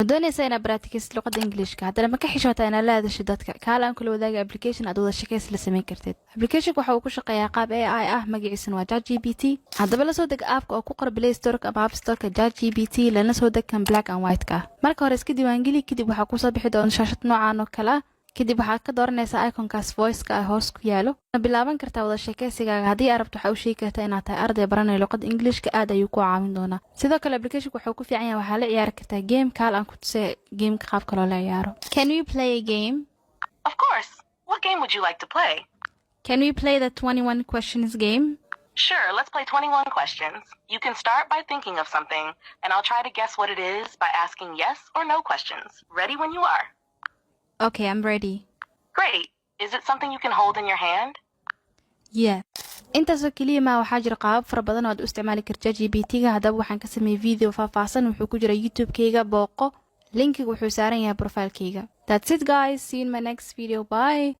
doonaysa inaad practice luqada Englishka hadana ma ka xishootaa inaad la hadasho dadka kaalaan kula wadaaga application aad wada shaqeys la sameyn kartid application waxa uu ku shaqeeyaa qaab AI ah magaciisuna waa ChatGPT hadaba la soo deg app-ka oo ku qor Play Store ama App Store-ka ChatGPT lana soo deg kan black and white ka marka hore iska diiwaangeli kadib waxa ku soo bixi doona shaashad noocan oo kala kadib waxaad ka dooranaysaa iconkaas voice-ka hoos ku yaalo bilaaban kartaa wada sheekaysigaaga haddii aad rabto waxa uu sheegi kartaa inaad tahay arday baranaya luqada Englishka aad ayuu ku caawin doonaa sidoo kale application wuxuu ku fiican yahay waxa la ciyaari kartaa game kaal aan ku tusay game ka qaabka loo ciyaaro Can we play a game? Of course. What game would you like to play? Can we play the 21 questions game? Sure, let's play 21 questions. You can start by thinking of something, and I'll try to guess what it is by asking yes or no questions. Ready when you are. Okay, I'm ready. Great. Is it something you can hold in your hand? Yeah. intaasoo kaliya ma waxaa jira qaabab fara badan oo aad u isticmaali kartaa GPT-ga hadaba waxaan ka sameeyay video faahfaahsan wuxuu ku jira YouTube-kayga booqo linkiga wuxuu saaran yahay profile-kayga. That's it guys. See you in my next video. Bye.